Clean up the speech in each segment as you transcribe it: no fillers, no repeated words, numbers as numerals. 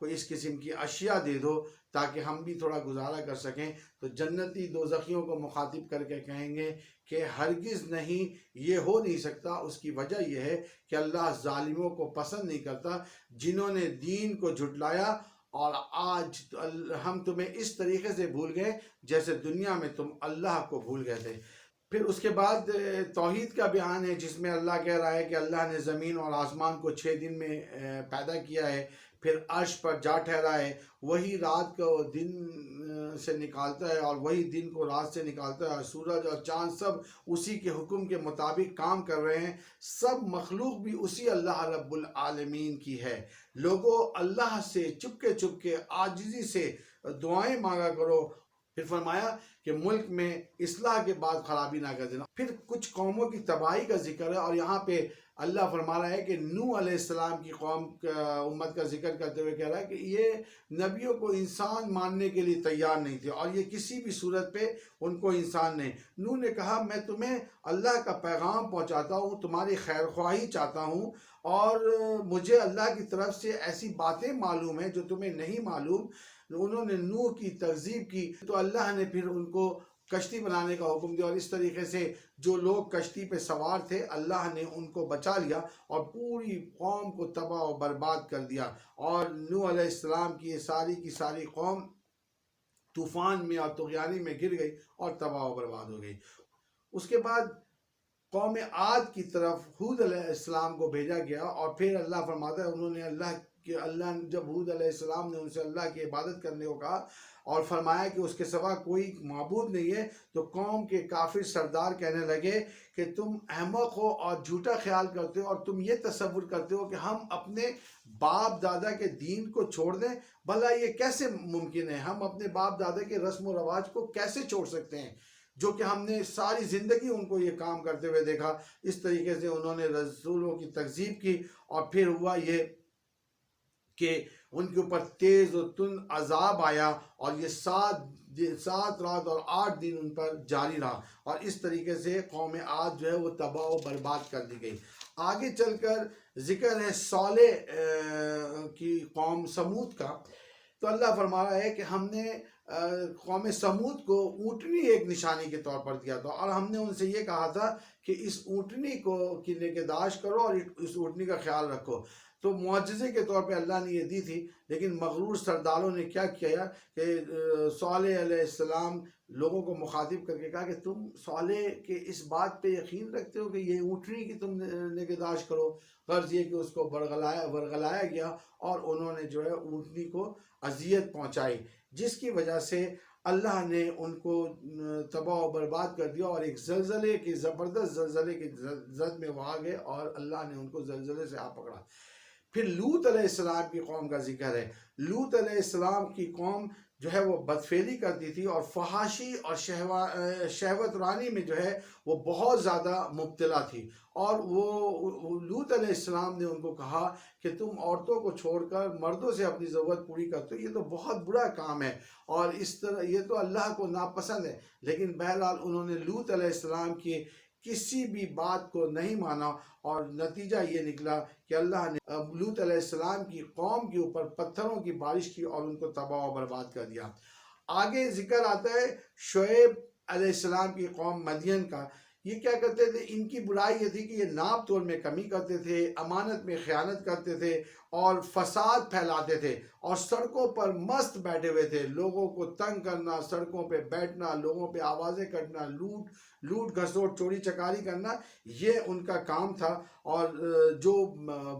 کوئی اس قسم کی اشیاء دے دو تاکہ ہم بھی تھوڑا گزارا کر سکیں. تو جنتی دوزخیوں کو مخاطب کر کے کہیں گے کہ ہرگز نہیں، یہ ہو نہیں سکتا. اس کی وجہ یہ ہے کہ اللہ ظالموں کو پسند نہیں کرتا جنہوں نے دین کو جھٹلایا، اور آج ہم تمہیں اس طریقے سے بھول گئے جیسے دنیا میں تم اللہ کو بھول گئے تھے. پھر اس کے بعد توحید کا بیان ہے، جس میں اللہ کہہ رہا ہے کہ اللہ نے زمین اور آسمان کو 6 دن میں پیدا کیا ہے، پھر عرش پر جا ٹھہرا ہے. وہی رات کو دن سے نکالتا ہے اور وہی دن کو رات سے نکالتا ہے، اور سورج اور چاند سب اسی کے حکم کے مطابق کام کر رہے ہیں. سب مخلوق بھی اسی اللہ رب العالمین کی ہے. لوگوں، اللہ سے چپکے عاجزی سے دعائیں مانگا کرو. پھر فرمایا کہ ملک میں اصلاح کے بعد خرابی نہ کر دینا. پھر کچھ قوموں کی تباہی کا ذکر ہے، اور یہاں پہ اللہ فرما رہا ہے کہ نوح علیہ السلام کی قوم امت کا ذکر کرتے ہوئے کہہ رہا ہے کہ یہ نبیوں کو انسان ماننے کے لیے تیار نہیں تھے، اور یہ کسی بھی صورت پہ ان کو انسان نہیں. نوح نے کہا میں تمہیں اللہ کا پیغام پہنچاتا ہوں، تمہاری خیر خواہی چاہتا ہوں، اور مجھے اللہ کی طرف سے ایسی باتیں معلوم ہیں جو تمہیں نہیں معلوم. انہوں نے نوح کی تکذیب کی تو اللہ نے پھر ان کو کشتی بنانے کا حکم دیا، اور اس طریقے سے جو لوگ کشتی پہ سوار تھے اللہ نے ان کو بچا لیا اور پوری قوم کو تباہ و برباد کر دیا. اور نوح علیہ السلام کی یہ کی ساری قوم طوفان میں اور طغیانی میں گر گئی اور تباہ و برباد ہو گئی. اس کے بعد قوم عاد کی طرف ہود علیہ السلام کو بھیجا گیا، اور پھر اللہ فرماتا ہے انہوں نے اللہ جب ہود علیہ السلام نے ان سے اللہ کی عبادت کرنے کو کہا اور فرمایا کہ اس کے سوا کوئی معبود نہیں ہے، تو قوم کے کافر سردار کہنے لگے کہ تم احمق ہو اور جھوٹا خیال کرتے ہو، اور تم یہ تصور کرتے ہو کہ ہم اپنے باپ دادا کے دین کو چھوڑ دیں. بھلا یہ کیسے ممکن ہے؟ ہم اپنے باپ دادا کے رسم و رواج کو کیسے چھوڑ سکتے ہیں جو کہ ہم نے ساری زندگی ان کو یہ کام کرتے ہوئے دیکھا. اس طریقے سے انہوں نے رسولوں کی تکذیب کی، اور پھر ہوا یہ کہ ان کے اوپر تیز و تند عذاب آیا، اور یہ 7 رات اور 8 دن ان پر جاری رہا، اور اس طریقے سے قوم عاد جو ہے وہ تباہ و برباد کر دی گئی. آگے چل کر ذکر ہے صالح کی قوم سمود کا. تو اللہ فرما رہا ہے کہ ہم نے قوم سمود کو اونٹنی ایک نشانی کے طور پر دیا تھا، اور ہم نے ان سے یہ کہا تھا کہ اس اونٹنی کی نگہداشت کرو اور اس اونٹنی کا خیال رکھو. تو معجزے کے طور پہ اللہ نے یہ دی تھی، لیکن مغرور سرداروں نے کیا کیا کہ صالح علیہ السلام لوگوں کو مخاطب کر کے کہا کہ تم صالح کے اس بات پہ یقین رکھتے ہو کہ یہ اونٹنی کی تم نگہداشت کرو. غرض یہ کہ اس کو ورگلایا گیا، اور انہوں نے جو ہے اونٹنی کو اذیت پہنچائی، جس کی وجہ سے اللہ نے ان کو تباہ و برباد کر دیا، اور ایک زبردست زلزلے کی زد میں وہ آ گئے، اور اللہ نے ان کو زلزلے سے آ پکڑا. پھر لوط علیہ السلام کی قوم کا ذکر ہے. لوط علیہ السلام کی قوم جو ہے وہ بدفعلی کرتی تھی، اور فحاشی اور شہوت رانی میں جو ہے وہ بہت زیادہ مبتلا تھی. اور وہ لوط علیہ السلام نے ان کو کہا کہ تم عورتوں کو چھوڑ کر مردوں سے اپنی ضرورت پوری کرتے ہو، یہ تو بہت برا کام ہے، اور اس طرح یہ تو اللہ کو ناپسند ہے. لیکن بہرحال انہوں نے لوط علیہ السلام کی کسی بھی بات کو نہیں مانا، اور نتیجہ یہ نکلا کہ اللہ نے لوط علیہ السلام کی قوم کے اوپر پتھروں کی بارش کی اور ان کو تباہ و برباد کر دیا. آگے ذکر آتا ہے شعیب علیہ السلام کی قوم مدین کا. یہ کیا کرتے تھے؟ ان کی برائی یہ تھی کہ یہ ناپ تول میں کمی کرتے تھے، امانت میں خیانت کرتے تھے، اور فساد پھیلاتے تھے، اور سڑکوں پر مست بیٹھے ہوئے تھے. لوگوں کو تنگ کرنا، سڑکوں پہ بیٹھنا، لوگوں پہ آوازیں کرنا، لوٹ گھسوٹ چوری چکاری کرنا، یہ ان کا کام تھا. اور جو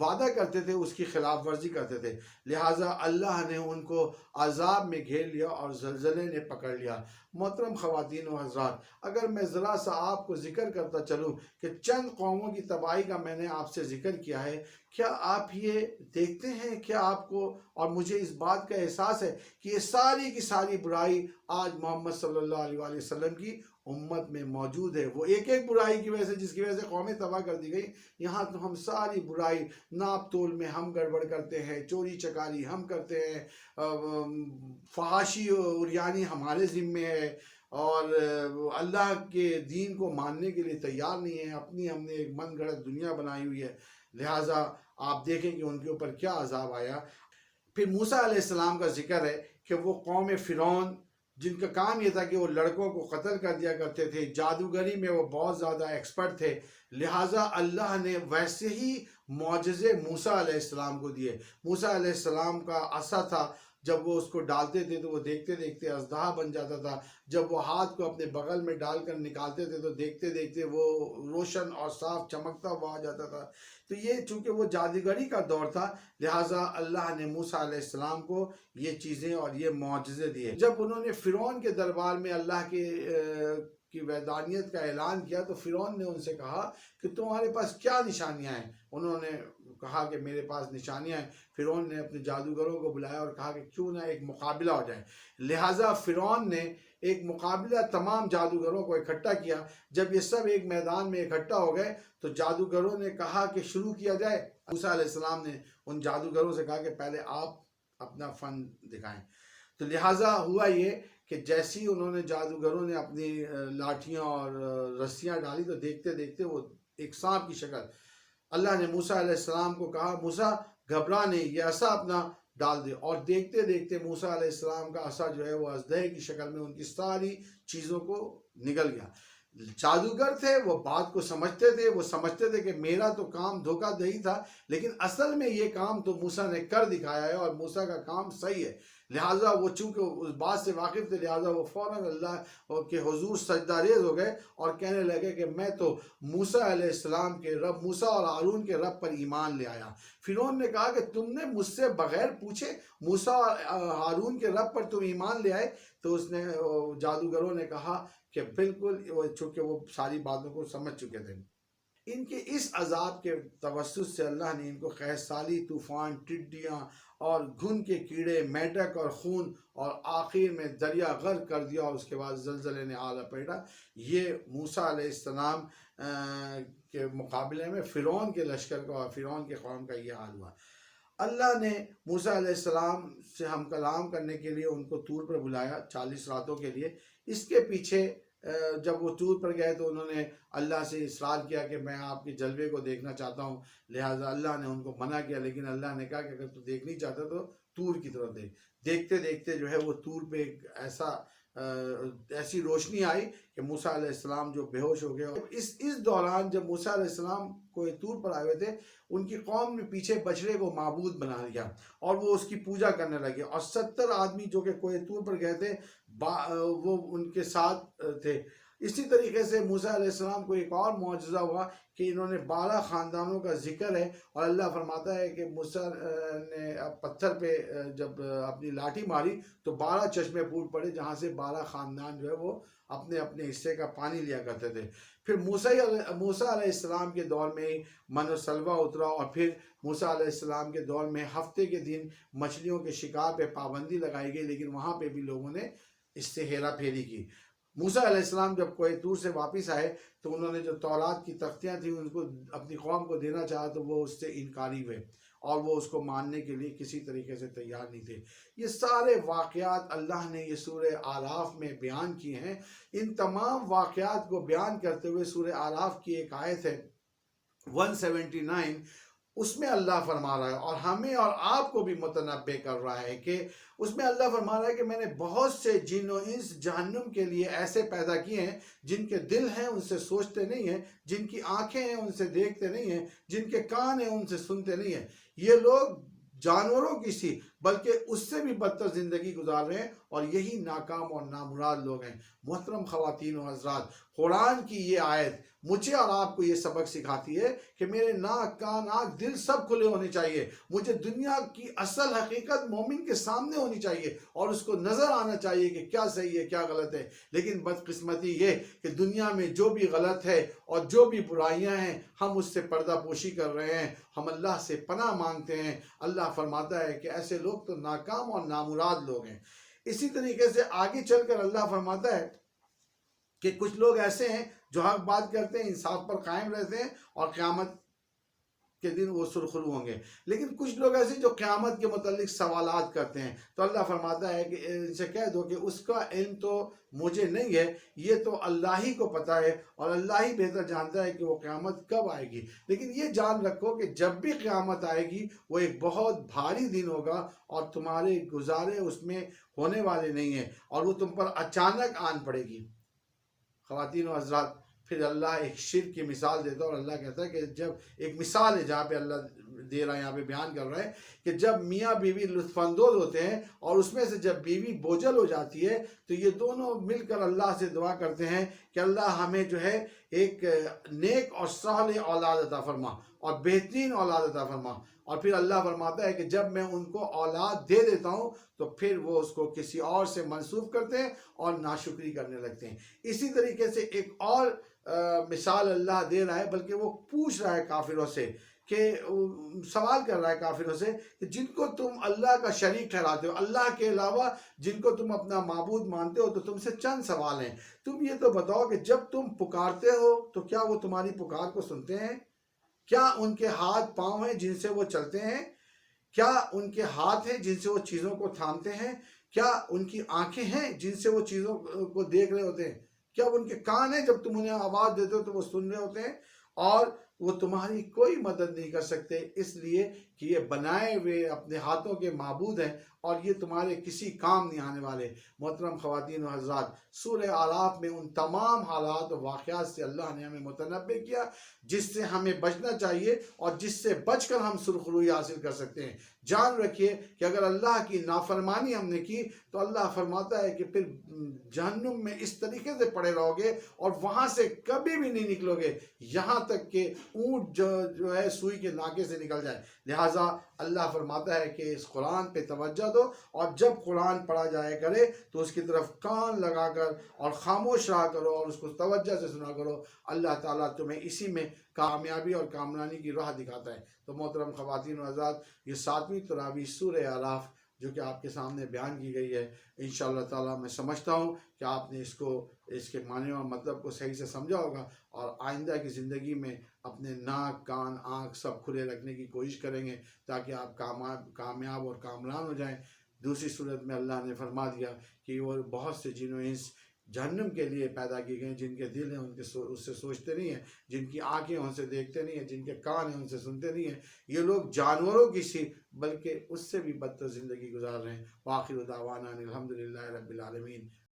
وعدہ کرتے تھے اس کی خلاف ورزی کرتے تھے. لہٰذا اللہ نے ان کو عذاب میں گھیر لیا اور زلزلے نے پکڑ لیا. محترم خواتین و حضرات، اگر میں ذرا سا آپ کو ذکر کرتا چلوں کہ چند قوموں کی تباہی کا میں نے آپ سے ذکر کیا ہے، کیا آپ یہ دیکھتے ہیں، کیا آپ کو اور مجھے اس بات کا احساس ہے کہ یہ ساری کی ساری برائی آج محمد صلی اللہ علیہ وآلہ وسلم کی امت میں موجود ہے؟ وہ ایک برائی کی وجہ سے جس کی وجہ سے قومیں تباہ کر دی گئی، یہاں تو ہم ساری برائی ناپ تول میں ہم گڑبڑ کرتے ہیں، چوری چکاری ہم کرتے ہیں، فحاشی عریانی ہمارے ذمے ہے، اور اللہ کے دین کو ماننے کے لیے تیار نہیں ہے. ہم نے ایک من گھڑت دنیا بنائی ہوئی ہے. لہٰذا آپ دیکھیں کہ ان کے اوپر کیا عذاب آیا. پھر موسیٰ علیہ السلام کا ذکر ہے کہ وہ قوم فرعون جن کا کام یہ تھا کہ وہ لڑکوں کو قتل کر دیا کرتے تھے، جادوگری میں وہ بہت زیادہ ایکسپرٹ تھے، لہٰذا اللہ نے ویسے ہی معجزے موسیٰ علیہ السلام کو دیے۔ موسیٰ علیہ السلام کا عصا تھا، جب وہ اس کو ڈالتے تھے تو وہ دیکھتے دیکھتے اژدہا بن جاتا تھا، جب وہ ہاتھ کو اپنے بغل میں ڈال کر نکالتے تھے تو دیکھتے دیکھتے وہ روشن اور صاف چمکتا ہوا آ جاتا تھا۔ تو یہ چونکہ وہ جادوگری کا دور تھا، لہٰذا اللہ نے موسیٰ علیہ السلام کو یہ چیزیں اور یہ معجزے دیے۔ جب انہوں نے فرعون کے دربار میں اللہ کی وحدانیت کا اعلان کیا تو فرعون نے ان سے کہا کہ تمہارے پاس کیا نشانیاں ہیں؟ انہوں نے کہا کہ میرے پاس نشانیاں ہیں۔ فرعون نے اپنے جادوگروں کو بلایا اور کہا کہ کیوں نہ ایک مقابلہ ہو جائے۔ لہٰذا فرعون نے ایک مقابلہ تمام جادوگروں کو اکٹھا کیا۔ جب یہ سب ایک میدان میں اکٹھا ہو گئے تو جادوگروں نے کہا کہ شروع کیا جائے۔ موسیٰ علیہ السلام نے ان جادوگروں سے کہا کہ پہلے آپ اپنا فن دکھائیں۔ تو لہٰذا ہوا یہ کہ جیسی انہوں نے جادوگروں نے اپنی لاٹھیاں اور رسیاں ڈالی تو دیکھتے دیکھتے وہ ایک سانپ کی شکل۔ اللہ نے موسیٰ علیہ السلام کو کہا موسیٰ گھبرا نہیں، یہ عصا اپنا ڈال دے، اور دیکھتے دیکھتے موسیٰ علیہ السلام کا عصا جو ہے وہ اژدہے کی شکل میں ان کی ساری چیزوں کو نگل گیا۔ جادوگر تھے، وہ بات کو سمجھتے تھے، وہ سمجھتے تھے کہ میرا تو کام دھوکہ دہی تھا، لیکن اصل میں یہ کام تو موسیٰ نے کر دکھایا ہے اور موسیٰ کا کام صحیح ہے۔ لہٰذا وہ چونکہ اس بات سے واقف تھے، لہٰذا وہ فوراً اللہ کے حضور سجدہ ریز ہو گئے اور کہنے لگے کہ میں تو موسیٰ علیہ السلام کے رب، موسیٰ اور ہارون کے رب پر ایمان لے آیا۔ فرعون نے کہا کہ تم نے مجھ سے بغیر پوچھے موسیٰ اور ہارون کے رب پر تم ایمان لے آئے؟ تو اس نے جادوگروں نے کہا کہ بالکل، چونکہ وہ ساری باتوں کو سمجھ چکے تھے۔ ان کے اس عذاب کے توسط سے اللہ نے ان کو قحط سالی، طوفان، ٹڈیاں اور گھن کے کیڑے، میڈک اور خون، اور آخر میں دریا غرق کر دیا، اور اس کے بعد زلزلے نے آ لپیٹا۔ یہ موسیٰ علیہ السلام کے مقابلے میں فرعون کے لشکر کا اور فرعون کے قوم کا یہ حال ہوا۔ اللہ نے موسیٰ علیہ السلام سے ہم کلام کرنے کے لیے ان کو طور پر بلایا 40 راتوں کے لیے۔ اس کے پیچھے جب وہ طور پر گئے تو انہوں نے اللہ سے اصرار کیا کہ میں آپ کے جلوے کو دیکھنا چاہتا ہوں، لہٰذا اللہ نے ان کو منع کیا، لیکن اللہ نے کہا کہ اگر تو دیکھنا چاہتا تو طور کی طرف دیکھ۔ دیکھتے دیکھتے جو ہے وہ طور پہ ایسی روشنی آئی کہ موسیٰ علیہ السلام جو بے ہوش ہو گئے۔ اس دوران جب موسیٰ علیہ السلام کو طور پر آئے ہوئے تھے، ان کی قوم نے پیچھے بچڑے کو معبود بنا لیا اور وہ اس کی پوجا کرنے لگے، اور 70 آدمی جو کہ کوہ طور پر گئے تھے وہ ان کے ساتھ تھے۔ اسی طریقے سے موسیٰ علیہ السلام کو ایک اور معجزہ ہوا کہ انہوں نے 12 خاندانوں کا ذکر ہے، اور اللہ فرماتا ہے کہ موسیٰ نے پتھر پہ جب اپنی لاٹھی ماری تو 12 چشمے پھوٹ پڑے، جہاں سے 12 خاندان جو ہے وہ اپنے اپنے حصے کا پانی لیا کرتے تھے۔ پھر موسیٰ علیہ السلام کے دور میں من و سلوہ اترا، اور پھر موسیٰ علیہ السلام کے دور میں ہفتے کے دن مچھلیوں کے شکار پہ پابندی لگائی گئی، لیکن وہاں پہ بھی لوگوں نے اس سے ہیرا پھیری کی۔ موسیٰ علیہ السلام جب کوہ طور سے واپس آئے تو انہوں نے جو تورات کی تختیاں تھیں ان کو اپنی قوم کو دینا چاہا تو وہ اس سے انکاری ہوئے، اور وہ اس کو ماننے کے لیے کسی طریقے سے تیار نہیں تھے۔ یہ سارے واقعات اللہ نے یہ سورہ اعراف میں بیان کیے ہیں۔ ان تمام واقعات کو بیان کرتے ہوئے سورہ اعراف کی ایک آیت ہے 179، اس میں اللہ فرما رہا ہے اور ہمیں اور آپ کو بھی متنبع کر رہا ہے کہ اس میں اللہ فرما رہا ہے کہ میں نے بہت سے جن و انس جہنم کے لیے ایسے پیدا کیے ہیں جن کے دل ہیں ان سے سوچتے نہیں ہیں، جن کی آنکھیں ہیں ان سے دیکھتے نہیں ہیں، جن کے کان ہیں ان سے سنتے نہیں ہیں۔ یہ لوگ جانوروں کی سی بلکہ اس سے بھی بدتر زندگی گزار رہے ہیں، اور یہی ناکام اور نامراد لوگ ہیں۔ محترم خواتین و حضرات، قرآن کی یہ آیت مجھے اور آپ کو یہ سبق سکھاتی ہے کہ میرے ناک، کان، آنکھ، دل سب کھلے ہونے چاہیے۔ مجھے دنیا کی اصل حقیقت مومن کے سامنے ہونی چاہیے اور اس کو نظر آنا چاہیے کہ کیا صحیح ہے کیا غلط ہے۔ لیکن بدقسمتی یہ کہ دنیا میں جو بھی غلط ہے اور جو بھی برائیاں ہیں ہم اس سے پردہ پوشی کر رہے ہیں، ہم اللہ سے پناہ مانگتے ہیں۔ اللہ فرماتا ہے کہ ایسے لوگ تو ناکام اور نامراد لوگ ہیں۔ اسی طریقے سے آگے چل کر اللہ فرماتا ہے کہ کچھ لوگ ایسے ہیں جو حق بات کرتے ہیں، انصاف پر قائم رہتے ہیں اور قیامت کے دن وہ سرخرو ہوں گے۔ لیکن کچھ لوگ ایسے جو قیامت کے متعلق سوالات کرتے ہیں، تو اللہ فرماتا ہے کہ ان سے کہہ دو کہ اس کا علم تو مجھے نہیں ہے، یہ تو اللہ ہی کو پتہ ہے، اور اللہ ہی بہتر جانتا ہے کہ وہ قیامت کب آئے گی۔ لیکن یہ جان رکھو کہ جب بھی قیامت آئے گی وہ ایک بہت بھاری دن ہوگا، اور تمہارے گزارے اس میں ہونے والے نہیں ہیں، اور وہ تم پر اچانک آن پڑے گی۔ خواتین و حضرات، پھر اللہ ایک شرک کی مثال دیتا ہے، اور اللہ کہتا ہے کہ جب ایک مثال ہے جہاں پہ اللہ دے رہا ہے، یہاں پہ بیان کر رہا ہے کہ جب میاں بیوی لطف اندوز ہوتے ہیں، اور اس میں سے جب بیوی بوجھل ہو جاتی ہے، تو یہ دونوں مل کر اللہ سے دعا کرتے ہیں کہ اللہ ہمیں جو ہے ایک نیک اور صالح اولاد عطا فرما، اور بہترین اولاد عطا فرما۔ اور پھر اللہ فرماتا ہے کہ جب میں ان کو اولاد دے دیتا ہوں تو پھر وہ اس کو کسی اور سے منسوب کرتے ہیں اور ناشکری کرنے لگتے ہیں۔ اسی طریقے سے ایک اور مثال اللہ دے رہا ہے، بلکہ وہ پوچھ رہا ہے کافروں سے، کہ سوال کر رہا ہے کافروں سے کہ جن کو تم اللہ کا شریک ٹھہراتے ہو، اللہ کے علاوہ جن کو تم اپنا معبود مانتے ہو، تو تم سے چند سوال ہیں۔ تم یہ تو بتاؤ کہ جب تم پکارتے ہو تو کیا وہ تمہاری پکار کو سنتے ہیں؟ کیا ان کے ہاتھ پاؤں ہیں جن سے وہ چلتے ہیں؟ کیا ان کے ہاتھ ہیں جن سے وہ چیزوں کو تھامتے ہیں؟ کیا ان کی آنکھیں ہیں جن سے وہ چیزوں کو دیکھ رہے ہوتے ہیں؟ کیا ان کے کان ہیں جب تم انہیں آواز دیتے ہو تو وہ سن رہے ہوتے ہیں؟ اور وہ تمہاری کوئی مدد نہیں کر سکتے، اس لیے کہ یہ بنائے ہوئے اپنے ہاتھوں کے معبود ہیں، اور یہ تمہارے کسی کام نہیں آنے والے۔ محترم خواتین و حضرات، سورہ اعراف میں ان تمام حالات و واقعات سے اللہ نے ہمیں متنبع کیا جس سے ہمیں بچنا چاہیے، اور جس سے بچ کر ہم سرخروئی حاصل کر سکتے ہیں۔ جان رکھیے کہ اگر اللہ کی نافرمانی ہم نے کی تو اللہ فرماتا ہے کہ پھر جہنم میں اس طریقے سے پڑے رہو گے، اور وہاں سے کبھی بھی نہیں نکلو گے یہاں تک کہ اونٹ جو ہے سوئی کے ناکے سے نکل جائے۔ لہٰذا اللہ فرماتا ہے کہ اس قرآن پہ توجہ دو، اور جب قرآن پڑھا جائے کرے تو اس کی طرف کان لگا کر اور خاموش رہا کرو، اور اس کو توجہ سے سنا کرو۔ اللہ تعالیٰ تمہیں اسی میں کامیابی اور کامرانی کی راہ دکھاتا ہے۔ تو محترم خواتین و حضرات، یہ 7ویں تراویح سورہ اعراف جو کہ آپ کے سامنے بیان کی گئی ہے، انشاءاللہ تعالیٰ میں سمجھتا ہوں کہ آپ نے اس کے معنی اور مطلب کو صحیح سے سمجھا ہوگا، اور آئندہ کی زندگی میں اپنے ناک، کان، آنکھ سب کھلے رکھنے کی کوشش کریں گے تاکہ آپ کامیاب اور کامران ہو جائیں۔ دوسری صورت میں اللہ نے فرما دیا کہ وہ بہت سے جن و انس جہنم کے لیے پیدا کی گئے، جن کے دل ہیں اس سے سوچتے نہیں ہیں، جن کی آنکھیں ان سے دیکھتے نہیں ہیں، جن کے کان ہیں ان سے سنتے نہیں ہیں۔ یہ لوگ جانوروں کی سی بلکہ اس سے بھی بدتر زندگی گزار رہے ہیں۔ وآخر دعوانا الحمدللہ رب العالمین۔